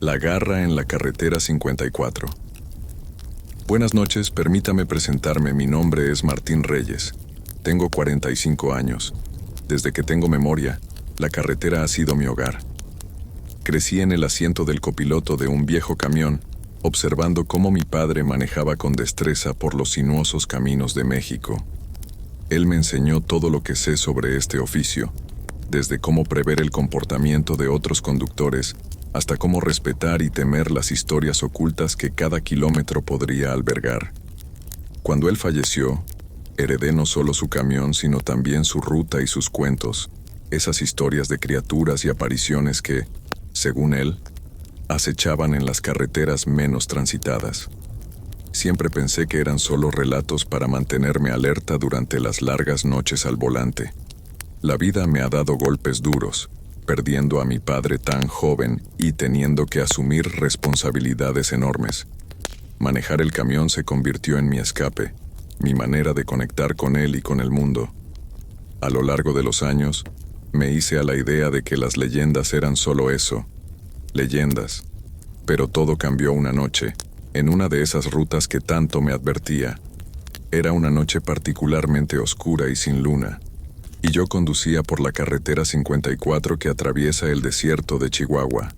La garra en la carretera 54. Buenas noches, permítame presentarme. Mi nombre es Martín Reyes. Tengo 45 años. Desde que tengo memoria, la carretera ha sido mi hogar. Crecí en el asiento del copiloto de un viejo camión, observando cómo mi padre manejaba con destreza por los sinuosos caminos de México. Él me enseñó todo lo que sé sobre este oficio, desde cómo prever el comportamiento de otros conductores hasta cómo respetar y temer las historias ocultas que cada kilómetro podría albergar. Cuando él falleció, heredé no solo su camión, sino también su ruta y sus cuentos, esas historias de criaturas y apariciones que, según él, acechaban en las carreteras menos transitadas. Siempre pensé que eran solo relatos para mantenerme alerta durante las largas noches al volante. La vida me ha dado golpes duros, perdiendo a mi padre tan joven y teniendo que asumir responsabilidades enormes. Manejar el camión se convirtió en mi escape, mi manera de conectar con él y con el mundo. A lo largo de los años, me hice a la idea de que las leyendas eran solo eso, leyendas. Pero todo cambió una noche, en una de esas rutas que tanto me advertía. Era una noche particularmente oscura y sin luna, y yo conducía por la carretera 54 que atraviesa el desierto de Chihuahua.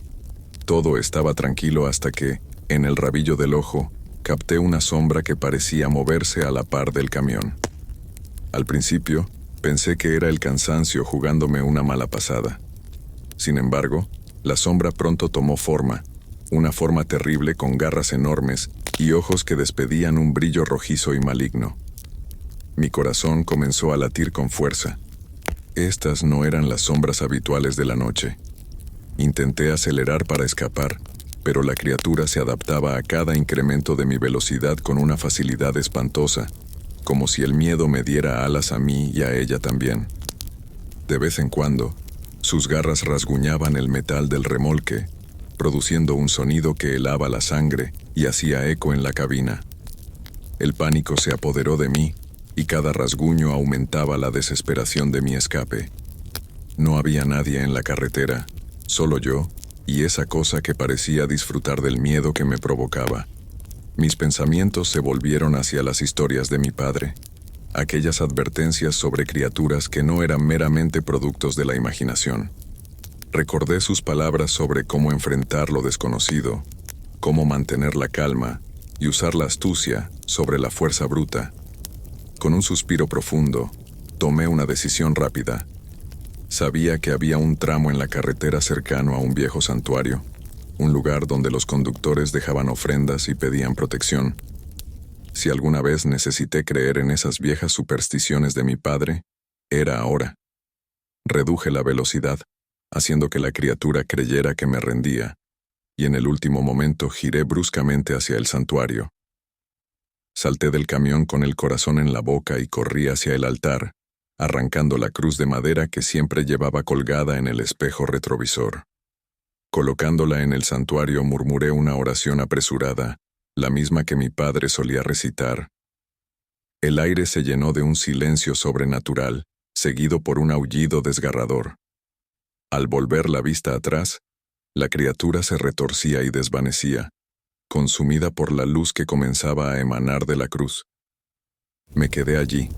Todo estaba tranquilo hasta que, en el rabillo del ojo, capté una sombra que parecía moverse a la par del camión. Al principio, pensé que era el cansancio jugándome una mala pasada. Sin embargo, la sombra pronto tomó forma, una forma terrible con garras enormes y ojos que despedían un brillo rojizo y maligno. Mi corazón comenzó a latir con fuerza. Estas no eran las sombras habituales de la noche. Intenté acelerar para escapar, pero la criatura se adaptaba a cada incremento de mi velocidad con una facilidad espantosa, como si el miedo me diera alas a mí y a ella también. De vez en cuando, sus garras rasguñaban el metal del remolque, produciendo un sonido que helaba la sangre y hacía eco en la cabina. El pánico se apoderó de mí, y cada rasguño aumentaba la desesperación de mi escape. No había nadie en la carretera, solo yo, y esa cosa que parecía disfrutar del miedo que me provocaba. Mis pensamientos se volvieron hacia las historias de mi padre, aquellas advertencias sobre criaturas que no eran meramente productos de la imaginación. Recordé sus palabras sobre cómo enfrentar lo desconocido, cómo mantener la calma y usar la astucia sobre la fuerza bruta. Con un suspiro profundo, tomé una decisión rápida. Sabía que había un tramo en la carretera cercano a un viejo santuario, un lugar donde los conductores dejaban ofrendas y pedían protección. Si alguna vez necesité creer en esas viejas supersticiones de mi padre, era ahora. Reduje la velocidad, haciendo que la criatura creyera que me rendía, y en el último momento giré bruscamente hacia el santuario. Salté del camión con el corazón en la boca y corrí hacia el altar, arrancando la cruz de madera que siempre llevaba colgada en el espejo retrovisor. Colocándola en el santuario murmuré una oración apresurada, la misma que mi padre solía recitar. El aire se llenó de un silencio sobrenatural, seguido por un aullido desgarrador. Al volver la vista atrás, la criatura se retorcía y desvanecía, consumida por la luz que comenzaba a emanar de la cruz. Me quedé allí,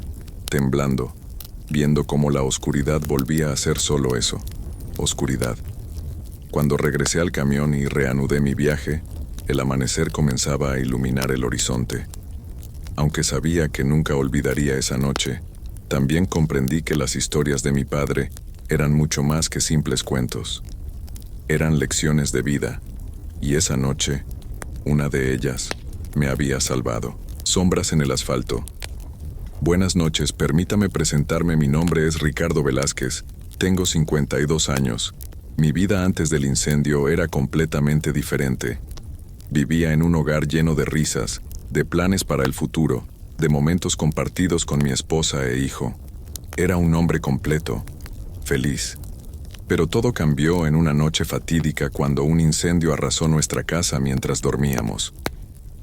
temblando, viendo cómo la oscuridad volvía a ser solo eso, oscuridad. Cuando regresé al camión y reanudé mi viaje, el amanecer comenzaba a iluminar el horizonte. Aunque sabía que nunca olvidaría esa noche, también comprendí que las historias de mi padre eran mucho más que simples cuentos. Eran lecciones de vida, y esa noche, una de ellas, me había salvado. Sombras en el asfalto. Buenas noches, permítame presentarme. Mi nombre es Ricardo Velázquez, tengo 52 años. Mi vida antes del incendio era completamente diferente. Vivía en un hogar lleno de risas, de planes para el futuro, de momentos compartidos con mi esposa e hijo. Era un hombre completo, feliz. Pero todo cambió en una noche fatídica cuando un incendio arrasó nuestra casa mientras dormíamos.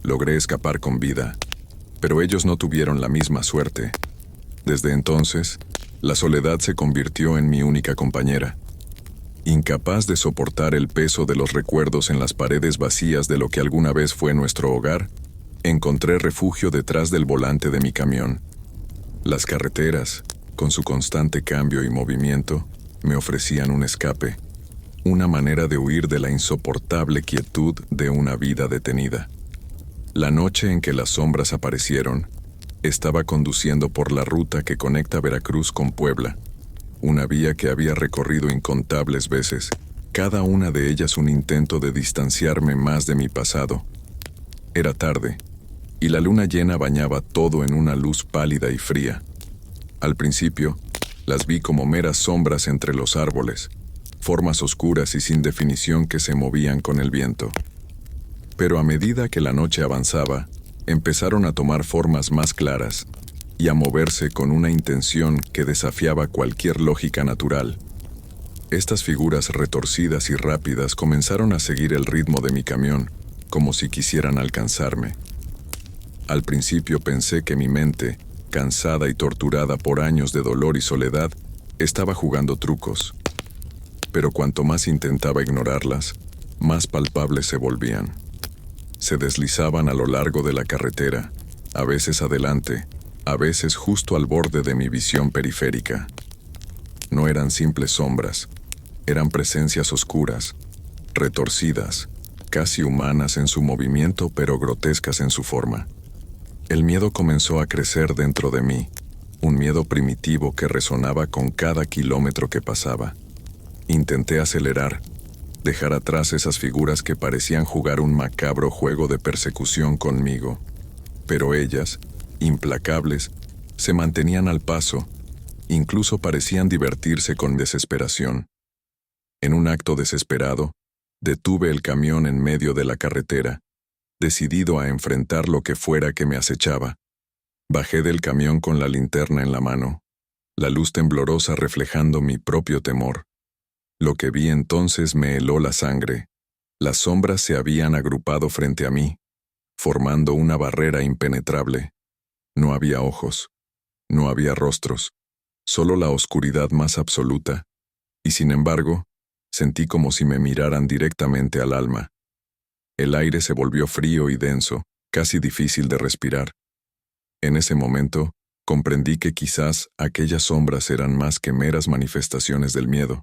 Logré escapar con vida, pero ellos no tuvieron la misma suerte. Desde entonces, la soledad se convirtió en mi única compañera. Incapaz de soportar el peso de los recuerdos en las paredes vacías de lo que alguna vez fue nuestro hogar, encontré refugio detrás del volante de mi camión. Las carreteras, con su constante cambio y movimiento, me ofrecían un escape, una manera de huir de la insoportable quietud de una vida detenida. La noche en que las sombras aparecieron, estaba conduciendo por la ruta que conecta Veracruz con Puebla, una vía que había recorrido incontables veces, cada una de ellas un intento de distanciarme más de mi pasado. Era tarde, y la luna llena bañaba todo en una luz pálida y fría. Al principio, las vi como meras sombras entre los árboles, formas oscuras y sin definición que se movían con el viento. Pero a medida que la noche avanzaba, empezaron a tomar formas más claras y a moverse con una intención que desafiaba cualquier lógica natural. Estas figuras retorcidas y rápidas comenzaron a seguir el ritmo de mi camión, como si quisieran alcanzarme. Al principio pensé que mi mente, cansada y torturada por años de dolor y soledad, estaba jugando trucos. Pero cuanto más intentaba ignorarlas, más palpables se volvían. Se deslizaban a lo largo de la carretera, a veces adelante, a veces justo al borde de mi visión periférica. No eran simples sombras, eran presencias oscuras, retorcidas, casi humanas en su movimiento pero grotescas en su forma. El miedo comenzó a crecer dentro de mí, un miedo primitivo que resonaba con cada kilómetro que pasaba. Intenté acelerar, dejar atrás esas figuras que parecían jugar un macabro juego de persecución conmigo, pero ellas, implacables, se mantenían al paso, incluso parecían divertirse con desesperación. En un acto desesperado, detuve el camión en medio de la carretera, decidido a enfrentar lo que fuera que me acechaba. Bajé del camión con la linterna en la mano, la luz temblorosa reflejando mi propio temor. Lo que vi entonces me heló la sangre. Las sombras se habían agrupado frente a mí, formando una barrera impenetrable. No había ojos, no había rostros, solo la oscuridad más absoluta, y sin embargo, sentí como si me miraran directamente al alma. El aire se volvió frío y denso, casi difícil de respirar. En ese momento, comprendí que quizás aquellas sombras eran más que meras manifestaciones del miedo.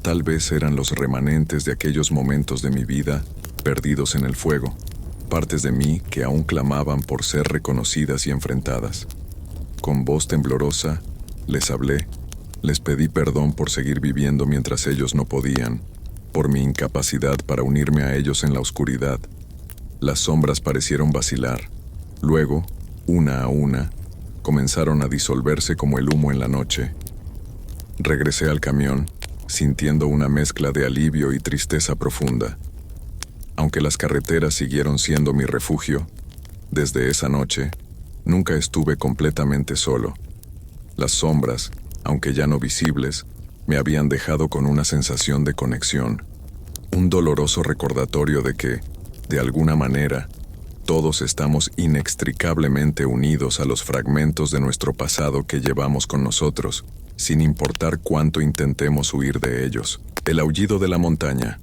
Tal vez eran los remanentes de aquellos momentos de mi vida perdidos en el fuego, partes de mí que aún clamaban por ser reconocidas y enfrentadas. Con voz temblorosa, les hablé, les pedí perdón por seguir viviendo mientras ellos no podían, por mi incapacidad para unirme a ellos en la oscuridad. Las sombras parecieron vacilar. Luego, una a una, comenzaron a disolverse como el humo en la noche. Regresé al camión, sintiendo una mezcla de alivio y tristeza profunda. Aunque las carreteras siguieron siendo mi refugio, desde esa noche, nunca estuve completamente solo. Las sombras, aunque ya no visibles, me habían dejado con una sensación de conexión, un doloroso recordatorio de que, de alguna manera, todos estamos inextricablemente unidos a los fragmentos de nuestro pasado que llevamos con nosotros, sin importar cuánto intentemos huir de ellos. El aullido de la montaña.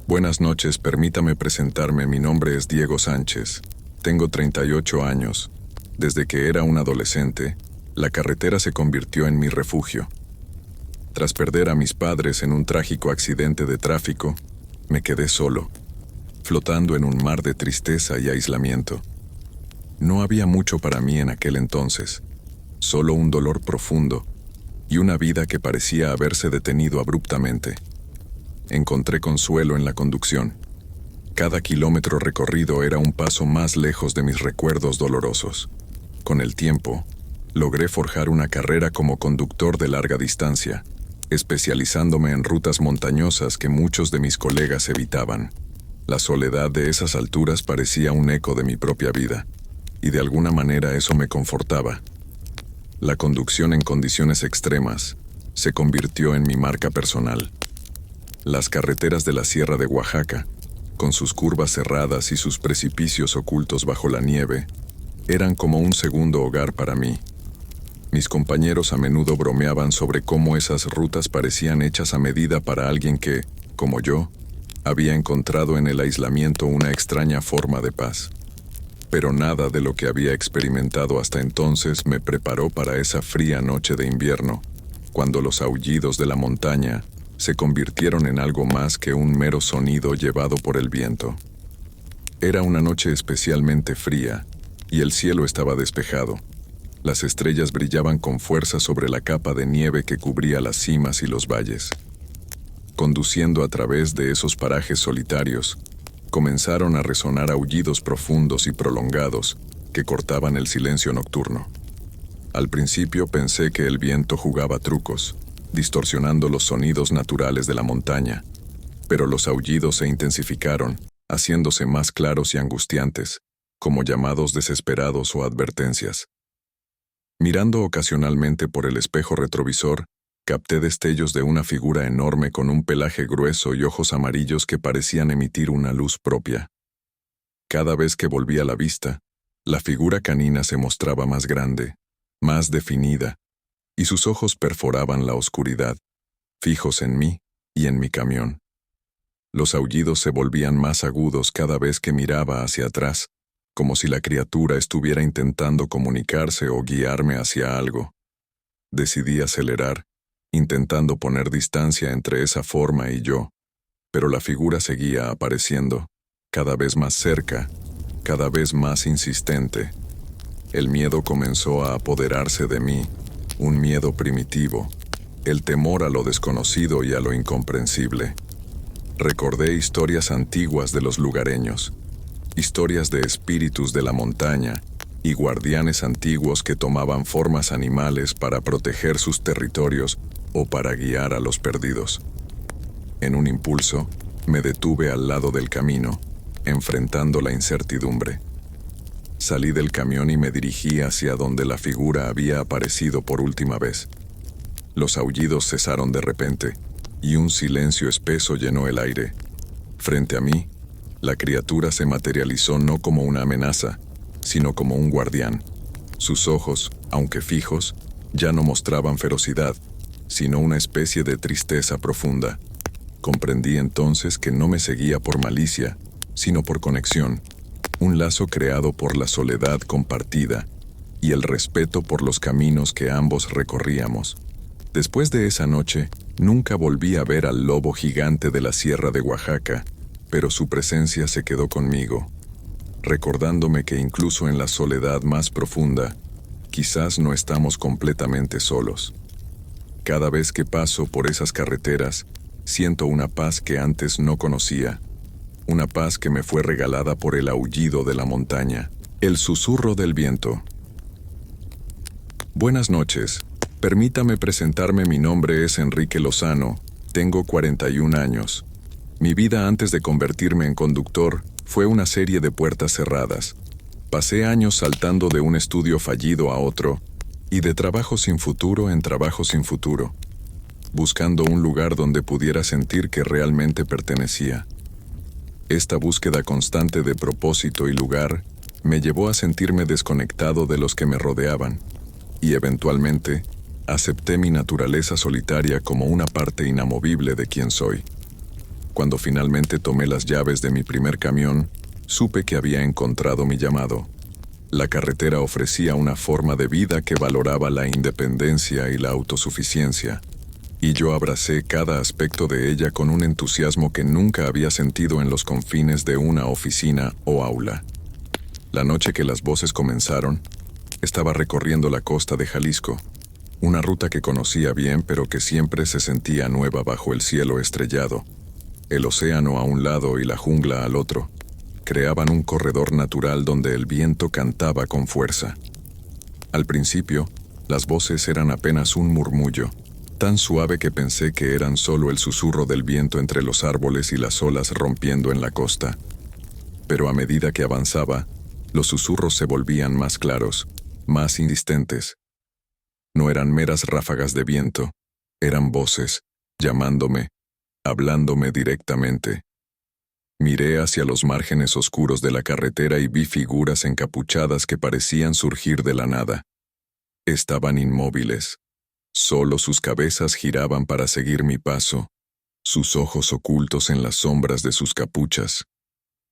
Buenas noches, permítame presentarme, mi nombre es Diego Sánchez. Tengo 38 años. Desde que era un adolescente, la carretera se convirtió en mi refugio. Tras perder a mis padres en un trágico accidente de tráfico, me quedé solo, flotando en un mar de tristeza y aislamiento. No había mucho para mí en aquel entonces, solo un dolor profundo y una vida que parecía haberse detenido abruptamente. Encontré consuelo en la conducción. Cada kilómetro recorrido era un paso más lejos de mis recuerdos dolorosos. Con el tiempo, logré forjar una carrera como conductor de larga distancia, especializándome en rutas montañosas que muchos de mis colegas evitaban. La soledad de esas alturas parecía un eco de mi propia vida, y de alguna manera eso me confortaba. La conducción en condiciones extremas se convirtió en mi marca personal. Las carreteras de la Sierra de Oaxaca, con sus curvas cerradas y sus precipicios ocultos bajo la nieve, eran como un segundo hogar para mí. Mis compañeros a menudo bromeaban sobre cómo esas rutas parecían hechas a medida para alguien que, como yo, había encontrado en el aislamiento una extraña forma de paz. Pero nada de lo que había experimentado hasta entonces me preparó para esa fría noche de invierno, cuando los aullidos de la montaña se convirtieron en algo más que un mero sonido llevado por el viento. Era una noche especialmente fría, y el cielo estaba despejado. Las estrellas brillaban con fuerza sobre la capa de nieve que cubría las cimas y los valles. Conduciendo a través de esos parajes solitarios, comenzaron a resonar aullidos profundos y prolongados que cortaban el silencio nocturno. Al principio pensé que el viento jugaba trucos, distorsionando los sonidos naturales de la montaña, pero los aullidos se intensificaron, haciéndose más claros y angustiantes, como llamados desesperados o advertencias. Mirando ocasionalmente por el espejo retrovisor, capté destellos de una figura enorme con un pelaje grueso y ojos amarillos que parecían emitir una luz propia. Cada vez que volvía la vista, la figura canina se mostraba más grande, más definida, y sus ojos perforaban la oscuridad, fijos en mí y en mi camión. Los aullidos se volvían más agudos cada vez que miraba hacia atrás, como si la criatura estuviera intentando comunicarse o guiarme hacia algo. Decidí acelerar, intentando poner distancia entre esa forma y yo, pero la figura seguía apareciendo, cada vez más cerca, cada vez más insistente. El miedo comenzó a apoderarse de mí, un miedo primitivo, el temor a lo desconocido y a lo incomprensible. Recordé historias antiguas de los lugareños, historias de espíritus de la montaña y guardianes antiguos que tomaban formas animales para proteger sus territorios o para guiar a los perdidos. En un impulso, me detuve al lado del camino, enfrentando la incertidumbre. Salí del camión y me dirigí hacia donde la figura había aparecido por última vez. Los aullidos cesaron de repente, y un silencio espeso llenó el aire. Frente a mí, la criatura se materializó no como una amenaza, sino como un guardián. Sus ojos, aunque fijos, ya no mostraban ferocidad, sino una especie de tristeza profunda. Comprendí entonces que no me seguía por malicia, sino por conexión, un lazo creado por la soledad compartida y el respeto por los caminos que ambos recorríamos. Después de esa noche, nunca volví a ver al lobo gigante de la Sierra de Oaxaca, pero su presencia se quedó conmigo, recordándome que incluso en la soledad más profunda, quizás no estamos completamente solos. Cada vez que paso por esas carreteras, siento una paz que antes no conocía, una paz que me fue regalada por el aullido de la montaña, el susurro del viento. Buenas noches. Permítame presentarme, mi nombre es Enrique Lozano, tengo 41 años. Mi vida antes de convertirme en conductor fue una serie de puertas cerradas. Pasé años saltando de un estudio fallido a otro, y de trabajo sin futuro en trabajo sin futuro, buscando un lugar donde pudiera sentir que realmente pertenecía. Esta búsqueda constante de propósito y lugar me llevó a sentirme desconectado de los que me rodeaban, y eventualmente acepté mi naturaleza solitaria como una parte inamovible de quien soy. Cuando finalmente tomé las llaves de mi primer camión, supe que había encontrado mi llamado. La carretera ofrecía una forma de vida que valoraba la independencia y la autosuficiencia, y yo abracé cada aspecto de ella con un entusiasmo que nunca había sentido en los confines de una oficina o aula. La noche que las voces comenzaron, estaba recorriendo la costa de Jalisco, una ruta que conocía bien pero que siempre se sentía nueva bajo el cielo estrellado. El océano a un lado y la jungla al otro creaban un corredor natural donde el viento cantaba con fuerza. Al principio, las voces eran apenas un murmullo, tan suave que pensé que eran solo el susurro del viento entre los árboles y las olas rompiendo en la costa. Pero a medida que avanzaba, los susurros se volvían más claros, más insistentes. No eran meras ráfagas de viento, eran voces, llamándome, hablándome directamente. Miré hacia los márgenes oscuros de la carretera y vi figuras encapuchadas que parecían surgir de la nada. Estaban inmóviles. Solo sus cabezas giraban para seguir mi paso, sus ojos ocultos en las sombras de sus capuchas.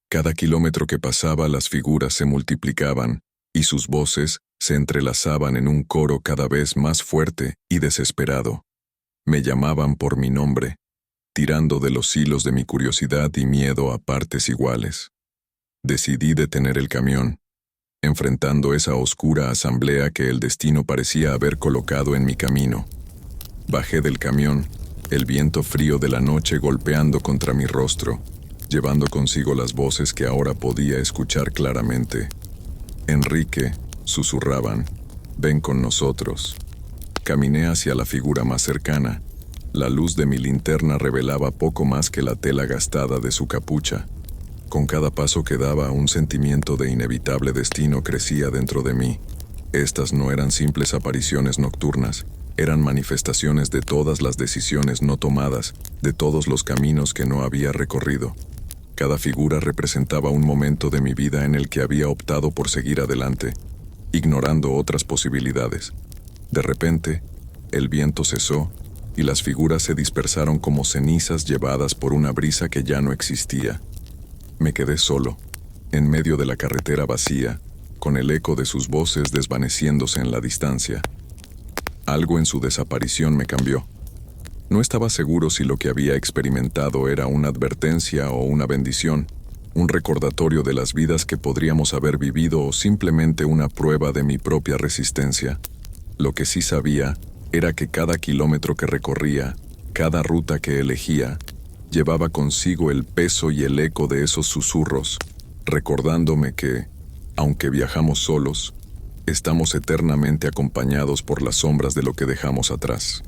Cada kilómetro que pasaba las figuras se multiplicaban, y sus voces se entrelazaban en un coro cada vez más fuerte y desesperado. Me llamaban por mi nombre, tirando de los hilos de mi curiosidad y miedo a partes iguales. Decidí detener el camión, enfrentando esa oscura asamblea que el destino parecía haber colocado en mi camino. Bajé del camión, el viento frío de la noche golpeando contra mi rostro, llevando consigo las voces que ahora podía escuchar claramente. Enrique, susurraban, ven con nosotros. Caminé hacia la figura más cercana. La luz de mi linterna revelaba poco más que la tela gastada de su capucha. Con cada paso que daba, un sentimiento de inevitable destino crecía dentro de mí. Estas no eran simples apariciones nocturnas, eran manifestaciones de todas las decisiones no tomadas, de todos los caminos que no había recorrido. Cada figura representaba un momento de mi vida en el que había optado por seguir adelante, ignorando otras posibilidades. De repente, el viento cesó y las figuras se dispersaron como cenizas llevadas por una brisa que ya no existía. Me quedé solo, en medio de la carretera vacía, con el eco de sus voces desvaneciéndose en la distancia. Algo en su desaparición me cambió. No estaba seguro si lo que había experimentado era una advertencia o una bendición, un recordatorio de las vidas que podríamos haber vivido o simplemente una prueba de mi propia resistencia. Lo que sí sabía era que cada kilómetro que recorría, cada ruta que elegía, llevaba consigo el peso y el eco de esos susurros, recordándome que, aunque viajamos solos, estamos eternamente acompañados por las sombras de lo que dejamos atrás.